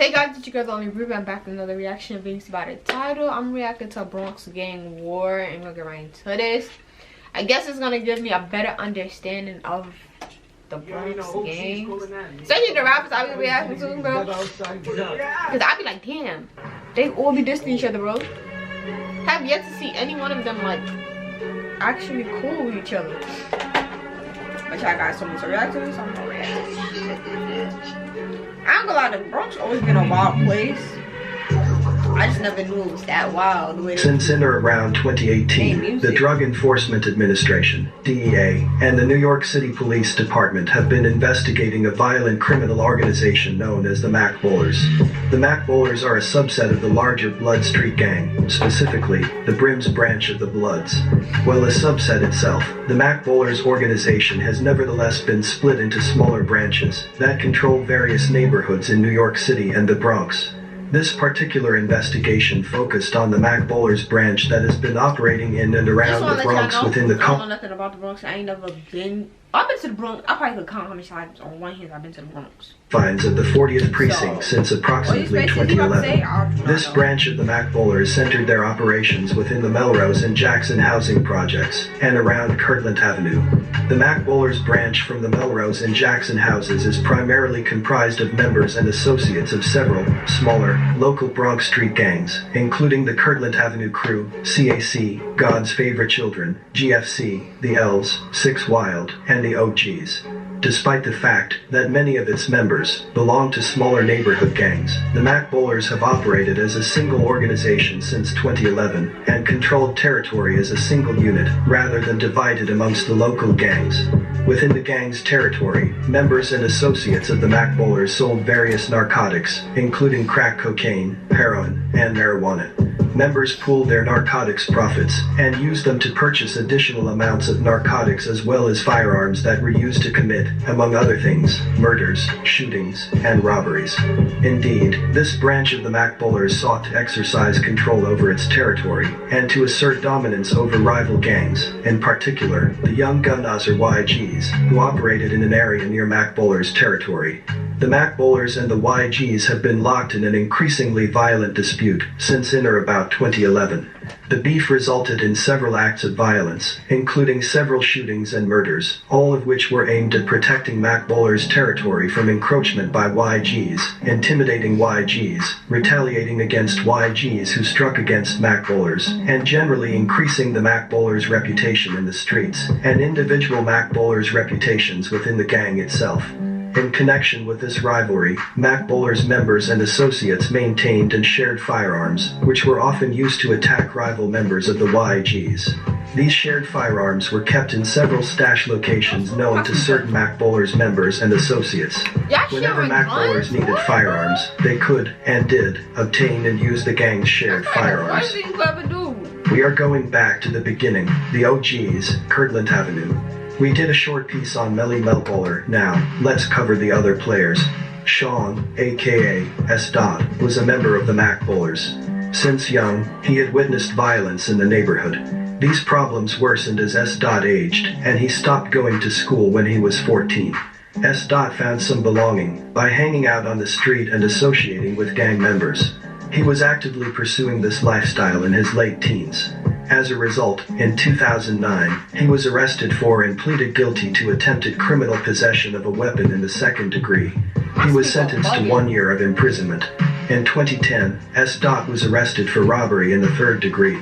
Hey guys, it's your girl Only Ruby. I'm back with another reaction video by the title. I'm reacting to Bronx Gang War and we'll get right into this. I guess it's gonna give me a better understanding of the Bronx gang. Especially the rappers I be reacting to, bro. Cause I be like, damn, they all be dissing each other, bro. Have yet to see any one of them like actually cool with each other. But y'all got so much to react to, so I'm gonna react to this. I ain't gonna lie, the Bronx always been a wild place. I just never knew it was that wild. Since in or around 2018, the Drug Enforcement Administration, DEA, and the New York City Police Department have been investigating a violent criminal organization known as the Mack Bowlers. The Mack Bowlers are a subset of the larger Blood Street Gang, specifically, the Brims branch of the Bloods. While a subset itself, the Mack Bowlers organization has nevertheless been split into smaller branches that control various neighborhoods in New York City and the Bronx. This particular investigation focused on the Mack Bowlers branch that has been operating in and around the Bronx within the... I don't know nothing about the Bronx. I ain't never been... I've been to the Bronx. I probably could count how many times on one hand I've been to the Bronx. Finds at the 40th precinct since approximately 2011. This branch of the Mack Bowlers centered their operations within the Melrose and Jackson housing projects and around Kirtland Avenue. The Mack Bowlers branch from the Melrose and Jackson houses is primarily comprised of members and associates of several smaller local Bronx street gangs, including the Kirtland Avenue Crew, CAC, God's Favorite Children, GFC, the L's, Six Wild, and the OGs. Despite the fact that many of its members belong to smaller neighborhood gangs, the Mack Bowlers have operated as a single organization since 2011 and controlled territory as a single unit rather than divided amongst the local gangs. Within the gang's territory, members and associates of the Mack Bowlers sold various narcotics, including crack cocaine, heroin, and marijuana. Members pooled their narcotics profits and used them to purchase additional amounts of narcotics as well as firearms that were used to commit, among other things, murders, shootings, and robberies. Indeed, this branch of the Mack Bowlers sought to exercise control over its territory and to assert dominance over rival gangs, in particular, the Young Gunners or YGs, who operated in an area near Mack Bowlers' territory. The Mack Bowlers and the YGs have been locked in an increasingly violent dispute since in or about 2011. The beef resulted in several acts of violence, including several shootings and murders, all of which were aimed at protecting Mack Bowlers' territory from encroachment by YGs, intimidating YGs, retaliating against YGs who struck against Mack Bowlers, and generally increasing the Mack Bowlers' reputation in the streets, and individual Mack Bowlers' reputations within the gang itself. In connection with this rivalry, Mack Bowlers members and associates maintained and shared firearms, which were often used to attack rival members of the YGs. These shared firearms were kept in several stash locations known to certain Mack Bowlers members and associates. Whenever Mack Bowlers needed firearms, they could, and did, obtain and use the gang's shared firearms. We are going back to the beginning, the OGs, Kirtland Avenue. We did a short piece on Melly Mel Bowler. Now, let's cover the other players. Sean, aka S. Dot, was a member of the Mack Bowlers. Since young, he had witnessed violence in the neighborhood. These problems worsened as S. Dot aged, and he stopped going to school when he was 14. S. Dot found some belonging by hanging out on the street and associating with gang members. He was actively pursuing this lifestyle in his late teens. As a result, in 2009, he was arrested for and pleaded guilty to attempted criminal possession of a weapon in the second degree. He was sentenced to 1 year of imprisonment. In 2010, S. Dot was arrested for robbery in the third degree.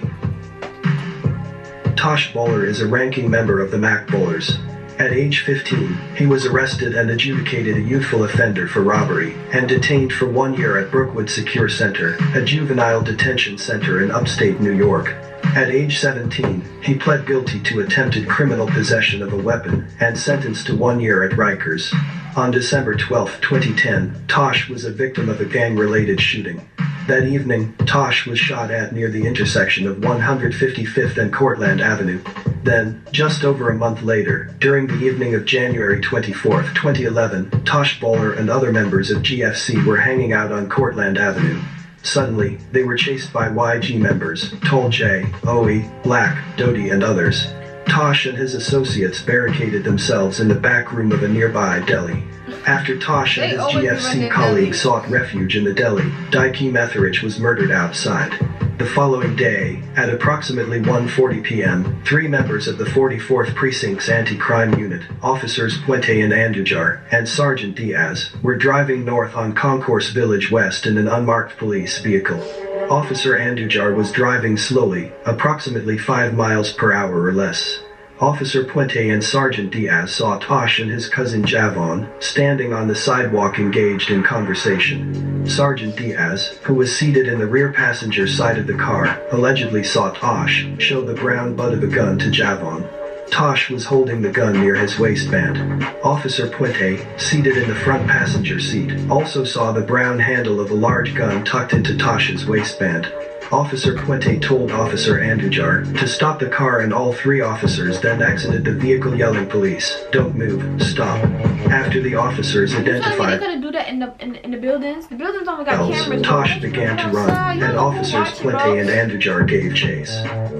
Tosh Bowler is a ranking member of the Mack Bowlers. At age 15, he was arrested and adjudicated a youthful offender for robbery, and detained for 1 year at Brookwood Secure Center, a juvenile detention center in upstate New York. At age 17, he pled guilty to attempted criminal possession of a weapon, and sentenced to 1 year at Rikers. On December 12, 2010, Tosh was a victim of a gang-related shooting. That evening, Tosh was shot at near the intersection of 155th and Cortlandt Avenue. Then, just over a month later, during the evening of January 24, 2011, Tosh Bowler and other members of GFC were hanging out on Cortlandt Avenue. Suddenly, they were chased by YG members, Tol J, Oe, Black, Dodie and others. Tosh and his associates barricaded themselves in the back room of a nearby deli. After Tosh and his GFC colleagues sought refuge in the deli, Dike Etheridge was murdered outside. The following day, at approximately 1:40 p.m., 3 members of the 44th Precinct's anti-crime unit, Officers Puente and Andujar, and Sergeant Diaz, were driving north on Concourse Village West in an unmarked police vehicle. Officer Andujar was driving slowly, approximately 5 miles per hour or less. Officer Puente and Sergeant Diaz saw Tosh and his cousin Javon standing on the sidewalk engaged in conversation. Sergeant Diaz, who was seated in the rear passenger side of the car, allegedly saw Tosh show the brown butt of a gun to Javon. Tosh was holding the gun near his waistband. Officer Puente, seated in the front passenger seat, also saw the brown handle of a large gun tucked into Tosh's waistband. Officer Puente told Officer Andujar to stop the car, and all 3 officers then exited the vehicle yelling, "Police, don't move, stop." After the officers identified they couldn't do that in the buildings. The buildings only got cameras. Tosh began to run, and Officers Puente and Andujar gave chase.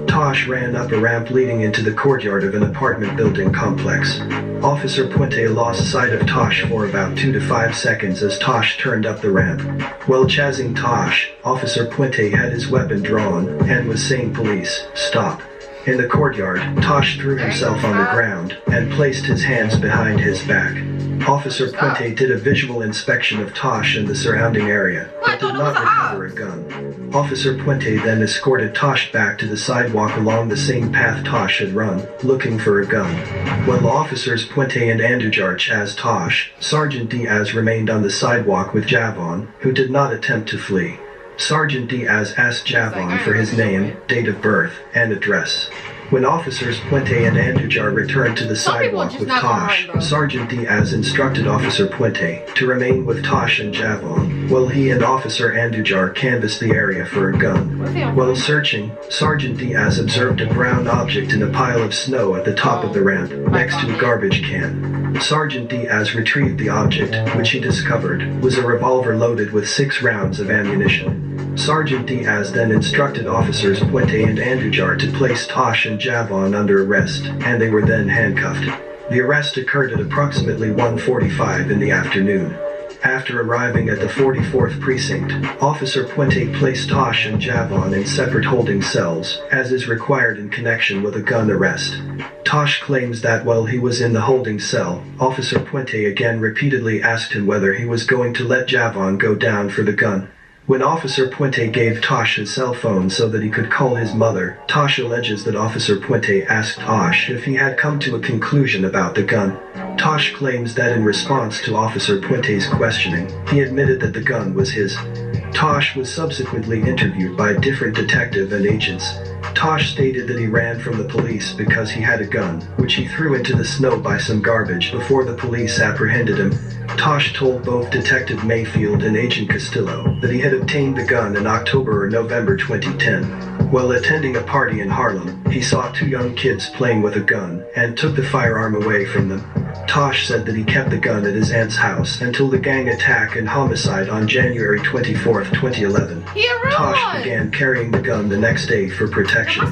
Tosh ran up a ramp leading into the courtyard of an apartment building complex. Officer Puente lost sight of Tosh for about 2 to 5 seconds as Tosh turned up the ramp. While chasing Tosh, Officer Puente had his weapon drawn and was saying, "Police, stop." In the courtyard, Tosh threw himself on the ground and placed his hands behind his back. Officer Puente did a visual inspection of Tosh and the surrounding area, but did not recover a gun. Officer Puente then escorted Tosh back to the sidewalk along the same path Tosh had run, looking for a gun. While Officers Puente and Andujar chased Tosh, Sergeant Diaz remained on the sidewalk with Javon, who did not attempt to flee. Sergeant Diaz asked Javon for his name, date of birth, and address. When Officers Puente and Andujar returned to the sidewalk with Tosh, Sergeant Diaz instructed Officer Puente to remain with Tosh and Javon, while he and Officer Andujar canvassed the area for a gun. While searching, Sergeant Diaz observed a brown object in a pile of snow at the top of the ramp, next to a garbage can. Sergeant Diaz retrieved the object, which he discovered was a revolver loaded with 6 rounds of ammunition. Sergeant Diaz then instructed Officers Puente and Andujar to place Tosh and Javon under arrest, and they were then handcuffed. The arrest occurred at approximately 1:45 in the afternoon. After arriving at the 44th Precinct, Officer Puente placed Tosh and Javon in separate holding cells, as is required in connection with a gun arrest. Tosh claims that while he was in the holding cell, Officer Puente again repeatedly asked him whether he was going to let Javon go down for the gun. When Officer Puente gave Tosh his cell phone so that he could call his mother, Tosh alleges that Officer Puente asked Tosh if he had come to a conclusion about the gun. Tosh claims that in response to Officer Puente's questioning, he admitted that the gun was his. Tosh was subsequently interviewed by a different detective and agents. Tosh stated that he ran from the police because he had a gun, which he threw into the snow by some garbage before the police apprehended him. Tosh told both Detective Mayfield and Agent Castillo that he had obtained the gun in October or November 2010. While attending a party in Harlem, he saw 2 young kids playing with a gun and took the firearm away from them. Tosh said that he kept the gun at his aunt's house until the gang attack and homicide on January 24, 2011. Tosh began carrying the gun the next day for protection.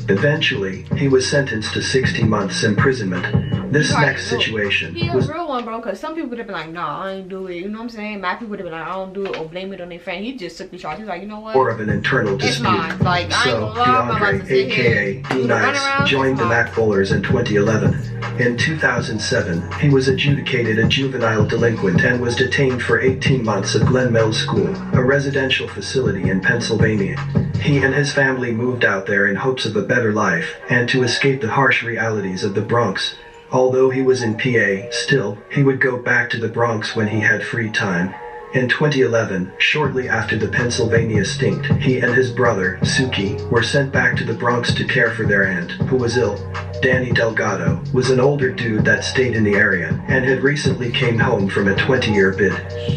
Eventually, he was sentenced to 60 months imprisonment. This next situation was a real one, bro, because some people would have been like, nah, I ain't do it, you know what I'm saying? Mack people would have been like, I don't do it, or blame it on their friend. He just took the charge. He's like, you know what? Or of an internal dispute. It's mine. Like, I ain't gonna lie, I'm about to sit aka D-Nice, joined the Mack Bowlers in 2011. In 2007, he was adjudicated a juvenile delinquent and was detained for 18 months at Glen Mills School, a residential facility in Pennsylvania. He and his family moved out there in hopes of a better life and to escape the harsh realities of the Bronx. Although he was in PA, still, he would go back to the Bronx when he had free time. In 2011, shortly after the Pennsylvania stint, he and his brother, Suki, were sent back to the Bronx to care for their aunt, who was ill. Danny Delgado was an older dude that stayed in the area and had recently came home from a 20-year bid.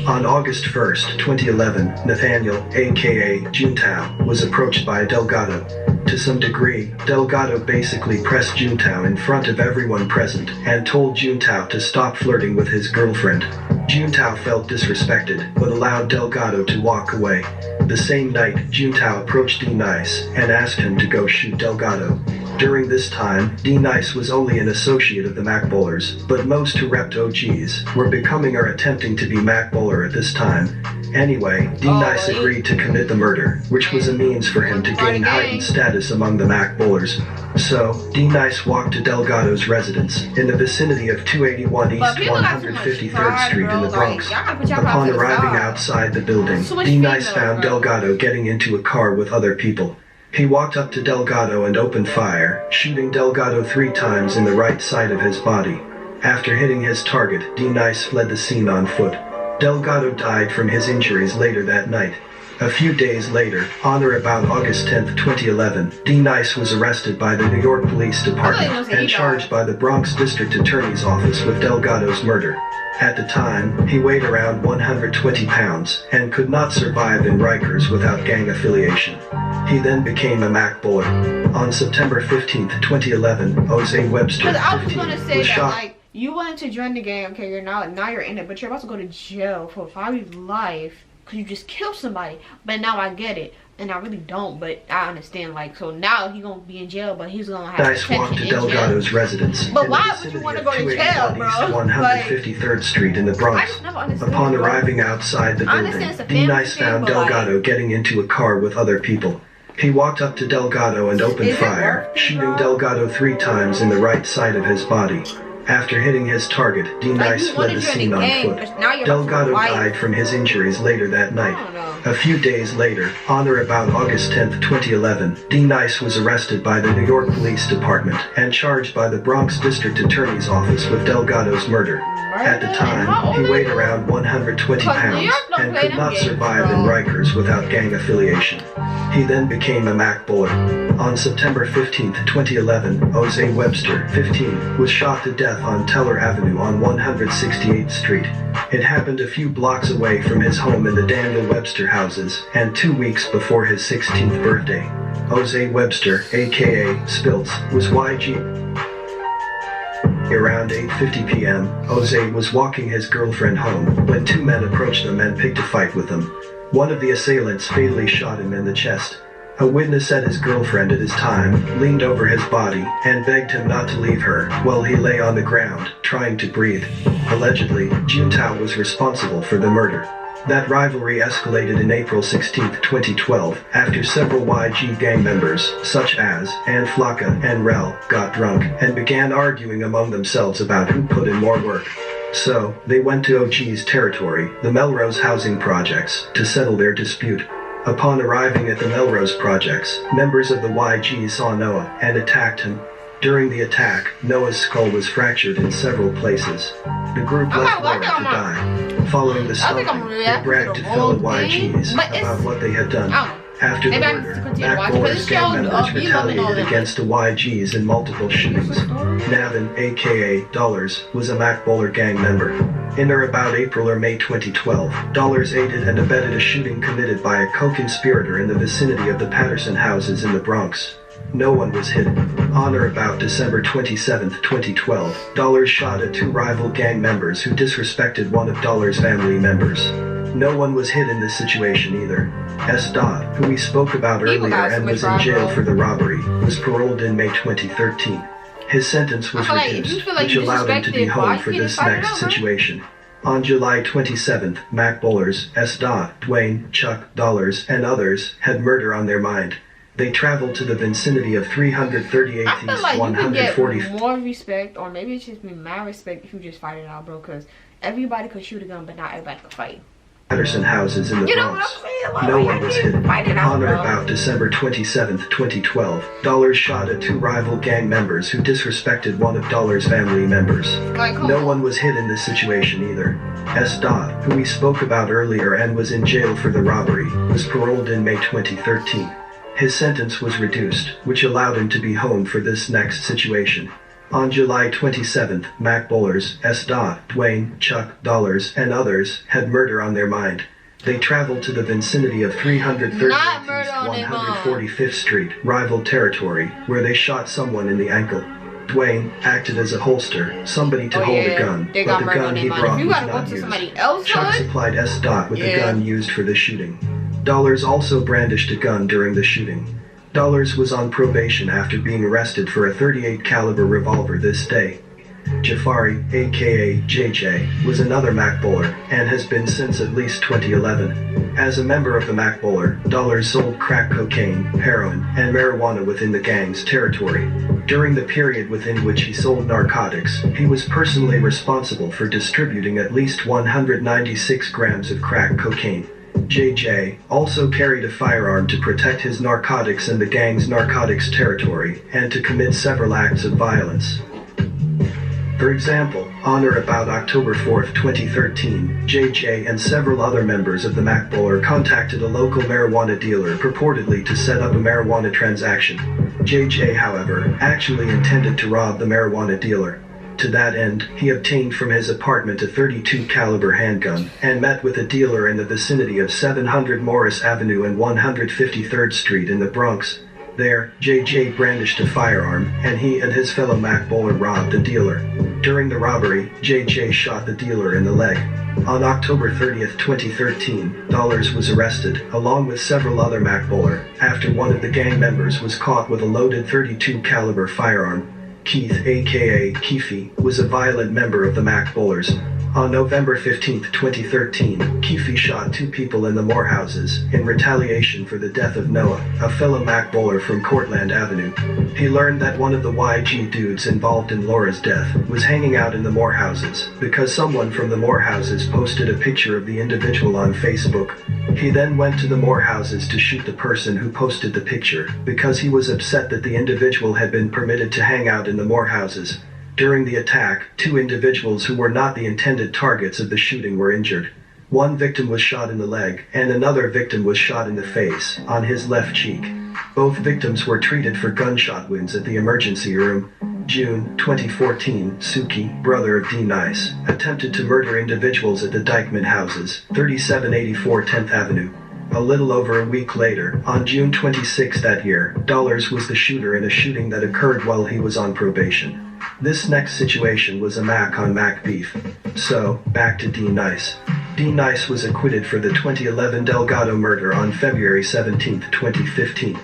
On August 1st, 2011, Nathaniel, aka Juntao, was approached by Delgado. To some degree, Delgado basically pressed Juntao in front of everyone present and told Juntao to stop flirting with his girlfriend. Juntao felt disrespected, but allowed Delgado to walk away. The same night, Juntao approached D-Nice and asked him to go shoot Delgado. During this time, D-Nice was only an associate of the Mack Bowlers, but most who repped OGs were becoming or attempting to be Mack Bowler at this time. Anyway, D-Nice agreed to commit the murder, which was a means for him to gain heightened status among the Mack Bowlers. So, D-Nice walked to Delgado's residence in the vicinity of 281 East 153rd Street in the Bronx. Upon arriving outside the building, D-Nice found Delgado getting into a car with other people. He walked up to Delgado and opened fire, shooting Delgado 3 times in the right side of his body. After hitting his target, D-Nice fled the scene on foot. Delgado died from his injuries later that night. A few days later, on or about August 10, 2011, D-Nice was arrested by the New York Police Department and charged by the Bronx District Attorney's Office with Delgado's murder. At the time, he weighed around 120 pounds and could not survive in Rikers without gang affiliation. He then became a Mack Bowler. On September 15, 2011, Jose Webster, 15, was shot. You wanted to join the gang, okay, you're now you're in it, but you're about to go to jail for 5 years life because you just killed somebody. But now I get it, and I really don't, but I understand, like, so now he's gonna be in jail, but he's gonna have Nice walked to Delgado's residence. But why would you want to go to jail, bro? 153rd Street in the Bronx. Upon arriving outside the building, D-Nice found Delgado getting into a car with other people. He walked up to Delgado and opened fire, shooting Delgado 3 times in the right side of his body. After hitting his target, D-Nice fled the scene on foot. Delgado died from his injuries later that night. A few days later, on or about August 10, 2011, D-Nice was arrested by the New York Police Department and charged by the Bronx District Attorney's Office with Delgado's murder. At the time, he weighed around 120 pounds and could not survive in Rikers without gang affiliation. He then became a Mack Bowler. On September 15, 2011, Jose Webster, 15, was shot to death on Teller Avenue on 168th Street. It happened a few blocks away from his home in the Daniel Webster houses, and 2 weeks before his 16th birthday. Jose Webster, aka Spilts, was YG. Around 8:50 p.m., Jose was walking his girlfriend home when 2 men approached them and picked a fight with them. One of the assailants fatally shot him in the chest. A witness said his girlfriend at his time leaned over his body and begged him not to leave her while he lay on the ground, trying to breathe. Allegedly, Juntao was responsible for the murder. That rivalry escalated in April 16, 2012, after several YG gang members, such as Ann Flocka and Rel, got drunk and began arguing among themselves about who put in more work. So, they went to OG's territory, the Melrose housing projects, to settle their dispute. Upon arriving at the Melrose projects, members of the YG saw Noah and attacked him. During the attack, Noah's skull was fractured in several places. The group left Noah to die. Following the stomping, they bragged to fellow YGs about what they had done. After the murder, Mack Bowlers gang members retaliated against the YGs in multiple shootings. Navin, aka Dollars, was a Mack Bowler gang member. In or about April or May 2012, Dollars aided and abetted a shooting committed by a co-conspirator in the vicinity of the Patterson houses in the Bronx. No one was hit. On or about December 27, 2012, Dollars shot at 2 rival gang members who disrespected one of Dollars' family members. No one was hit in this situation either. S. Dodd, who we spoke about earlier and was in jail for the robbery, was paroled in May 2013. His sentence was reduced, which allowed him to be home for this next situation. On July 27th, Mack Bowlers, S. Dodd, Dwayne, Chuck, Dollars, and others had murder on their mind. They traveled to the vicinity of 338th East 140th. Get more respect, or maybe it's just me mad respect if you just fight it out, bro, because everybody could shoot a gun, but not everybody could fight. Patterson houses in the Bronx. No one was hit. On or about December 27, 2012, Dollars shot at 2 rival gang members who disrespected one of Dollars' family members. No one was hit in this situation either. S. Dodd, who we spoke about earlier and was in jail for the robbery, was paroled in May 2013. His sentence was reduced, which allowed him to be home for this next situation. On July 27th, Mack Bowlers, S. Dodd, Dwayne, Chuck, Dollars, and others had murder on their mind. They traveled to the vicinity of 338th East 145th Street, rival territory, where they shot someone in the ankle. Dwayne acted as a holster, somebody to hold a gun, but the gun he brought was not used. Chuck supplied S. Dodd with the gun used for the shooting. Dollars also brandished a gun during the shooting. Dollars was on probation after being arrested for a .38 caliber revolver this day. Jafari, aka JJ, was another Mack Bowler, and has been since at least 2011. As a member of the Mack Bowler, Dollars sold crack cocaine, heroin, and marijuana within the gang's territory. During the period within which he sold narcotics, he was personally responsible for distributing at least 196 grams of crack cocaine. JJ also carried a firearm to protect his narcotics and the gang's narcotics territory, and to commit several acts of violence. For example, on or about October 4, 2013, JJ and several other members of the Mack Bowler contacted a local marijuana dealer purportedly to set up a marijuana transaction. JJ, however, actually intended to rob the marijuana dealer. To that end, he obtained from his apartment a .32 caliber handgun, and met with a dealer in the vicinity of 700 Morris Avenue and 153rd Street in the Bronx. There, JJ brandished a firearm, and he and his fellow Mack Bowler robbed the dealer. During the robbery, JJ shot the dealer in the leg. On October 30, 2013, Dollars was arrested, along with several other Mack Bowler, after one of the gang members was caught with a loaded .32 caliber firearm. Keith, aka Keefe, was a violent member of the Mack Bowlers. On November 15, 2013, Keefe shot two people in the Morehouses in retaliation for the death of Noah, a fellow Mack Bowler from Cortlandt Avenue. He learned that one of the YG dudes involved in Laura's death was hanging out in the Morehouses because someone from the Morehouses posted a picture of the individual on Facebook. He then went to the Morehouses to shoot the person who posted the picture because he was upset that the individual had been permitted to hang out in the Morehouses. During the attack, two individuals who were not the intended targets of the shooting were injured. One victim was shot in the leg, and another victim was shot in the face, on his left cheek. Both victims were treated for gunshot wounds at the emergency room. June 2014, Suki, brother of D. Nice, attempted to murder individuals at the Dykeman houses, 3784 10th Avenue. A little over a week later, on June 26 that year, Dollars was the shooter in a shooting that occurred while he was on probation. This next situation was a Mack on Mack beef. So, back to D. Nice. D. Nice was acquitted for the 2011 Delgado murder on February 17, 2015.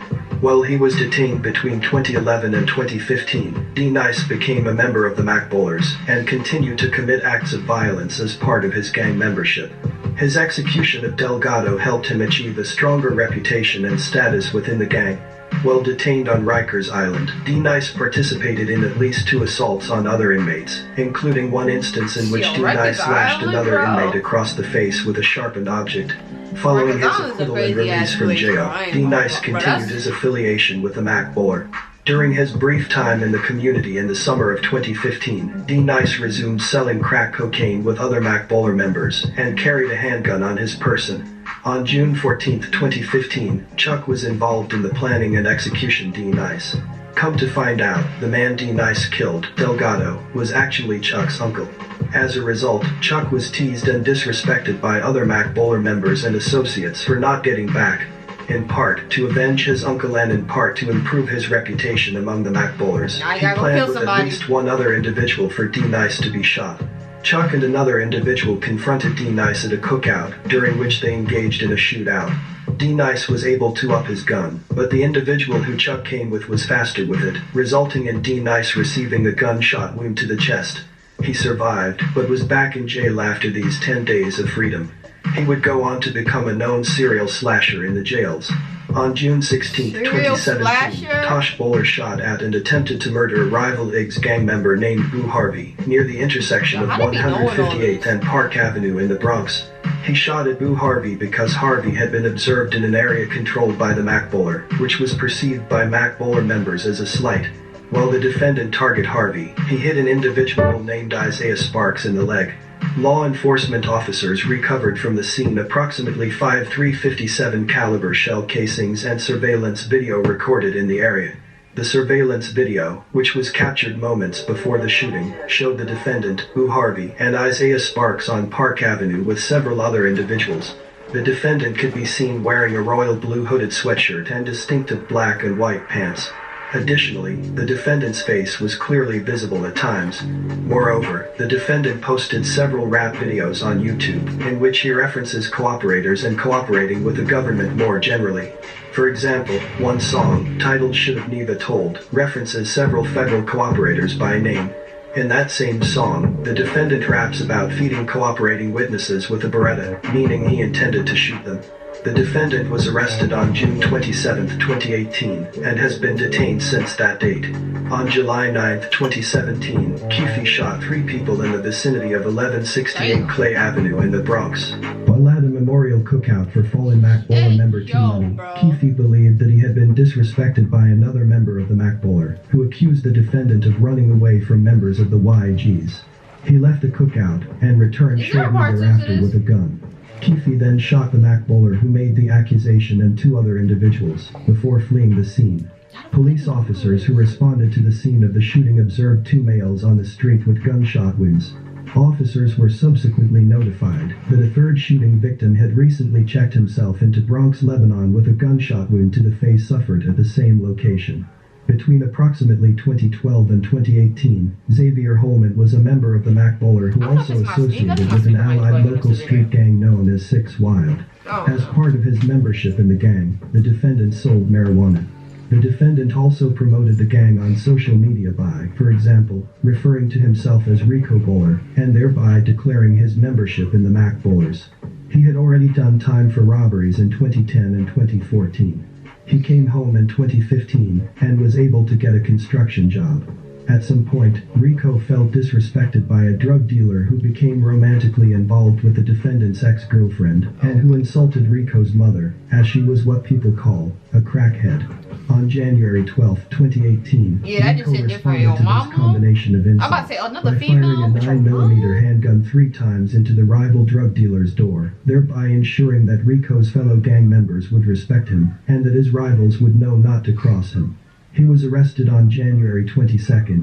While he was detained between 2011 and 2015, D. Nice became a member of the Mack Bowlers, and continued to commit acts of violence as part of his gang membership. His execution of Delgado helped him achieve a stronger reputation and status within the gang. While detained on Rikers Island, D. Nice participated in at least 2 assaults on other inmates, including one instance in which D. Nice slashed another inmate across the face with a sharpened object. Following his acquittal and release from jail, D. Nice continued his affiliation with the Mack Bowler. During his brief time in the community in the summer of 2015, D. Nice resumed selling crack cocaine with other Mack Bowler members, and carried a handgun on his person. On June 14, 2015, Chuck was involved in the planning and execution of D. Nice. Come to find out, the man D. Nice killed, Delgado, was actually Chuck's uncle. As a result, Chuck was teased and disrespected by other Mack Bowler members and associates for not getting back, in part to avenge his uncle and in part to improve his reputation among the Mack Bowlers. He planned with at least one other individual for D. Nice to be shot. Chuck and another individual confronted D. Nice at a cookout, during which they engaged in a shootout. D. Nice was able to up his gun, but the individual who Chuck came with was faster with it, resulting in D. Nice receiving a gunshot wound to the chest. He survived, but was back in jail after these 10 days of freedom. He would go on to become a known serial slasher in the jails. On June 16, 2017, Tosh Bowler shot at and attempted to murder a rival IG's gang member named Boo Harvey, near the intersection of 158th and Park Avenue in the Bronx. He shot at Boo Harvey because Harvey had been observed in an area controlled by the Mack Bowler, which was perceived by Mack Bowler members as a slight. While the defendant targeted Harvey, he hit an individual named Isaiah Sparks in the leg. Law enforcement officers recovered from the scene approximately 5 .357 caliber shell casings and surveillance video recorded in the area. The surveillance video, which was captured moments before the shooting, showed the defendant, Boo Harvey, and Isaiah Sparks on Park Avenue with several other individuals. The defendant could be seen wearing a royal blue hooded sweatshirt and distinctive black and white pants. Additionally, the defendant's face was clearly visible at times. Moreover, the defendant posted several rap videos on YouTube, in which he references cooperators and cooperating with the government more generally. For example, one song, titled Should Have Neither Told, references several federal cooperators by name. In that same song, the defendant raps about feeding cooperating witnesses with a Beretta, meaning he intended to shoot them. The defendant was arrested on June 27, 2018, and has been detained since that date. On July 9, 2017, Keefe shot 3 people in the vicinity of 1168 Clay Avenue in the Bronx. While at a memorial cookout for fallen Mack Bowler member T-Money, Keefe believed that he had been disrespected by another member of the Mack Bowler, who accused the defendant of running away from members of the YGs. He left the cookout and returned shortly thereafter with a gun. Keefe then shot the Mack Bowler who made the accusation and 2 other individuals, before fleeing the scene. Police officers who responded to the scene of the shooting observed 2 males on the street with gunshot wounds. Officers were subsequently notified that a 3rd shooting victim had recently checked himself into Bronx, Lebanon with a gunshot wound to the face suffered at the same location. Between approximately 2012 and 2018, Xavier Holman was a member of the Mack Bowler who also associated with an allied local street gang known as 6 Wild. As part of his membership in the gang, the defendant sold marijuana. The defendant also promoted the gang on social media by, for example, referring to himself as Rico Bowler, and thereby declaring his membership in the Mack Bowlers. He had already done time for robberies in 2010 and 2014. He came home in 2015 and was able to get a construction job. At some point, Rico felt disrespected by a drug dealer who became romantically involved with the defendant's ex-girlfriend and who insulted Rico's mother, as she was what people call a crackhead. On January 12, 2018, Rico responded to this combination of insults by firing a 9mm handgun 3 times into the rival drug dealer's door, thereby ensuring that Rico's fellow gang members would respect him and that his rivals would know not to cross him. He was arrested on January 22,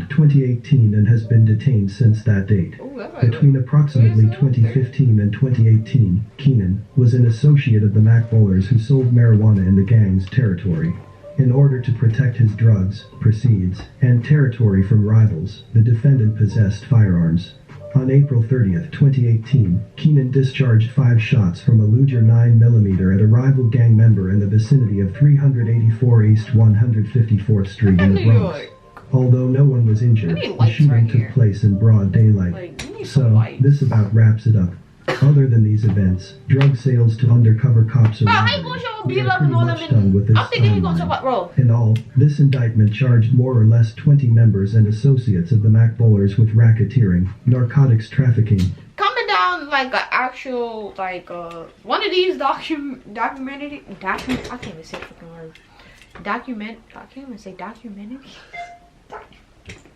2018 and has been detained since that date. Between approximately 2015 and 2018, Keenan was an associate of the Mack Bowlers who sold marijuana in the gang's territory. In order to protect his drugs, proceeds, and territory from rivals, the defendant possessed firearms. On April 30, 2018, Keenan discharged 5 shots from a Luger 9mm at a rival gang member in the vicinity of 384 East 154th Street in the Bronx. Although no one was injured, the shooting took place in broad daylight. So, this about wraps it up. Other than these events, drug sales to undercover cops are pretty much done with this timeline. In all, this indictment charged more or less 20 members and associates of the Mack Bowlers with racketeering, narcotics trafficking. Coming down like an actual, like one of these I can't even say freaking words. I can't even say documentary.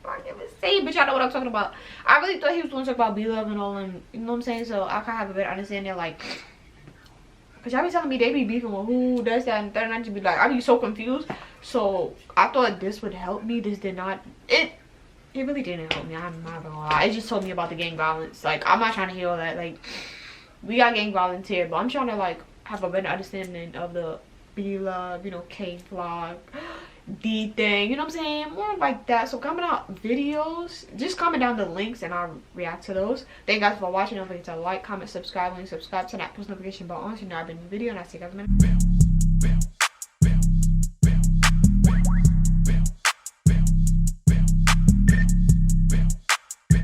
I can't even say, but y'all know what I'm talking about. I really thought he was going to talk about B-Love and all, and you know what I'm saying? So I kind of have a better understanding, like, because y'all be telling me they be beefing with who does that and that, and I just be like, I be so confused. So I thought this would help me. This did not. It really didn't help me. I'm not gonna lie. It just told me about the gang violence. Like, I'm not trying to hear all that. Like, we got gang violence here, but I'm trying to, like, have a better understanding of the B-Love, you know, K-Vlog, D thing, you know what I'm saying? More like that. So comment out videos, just comment down the links and I'll react to those. Thank you guys for watching. Don't forget to like, comment, subscribe, and subscribe to that post notification bell on so you know I've been in the video, and I'll see you guys in a minute.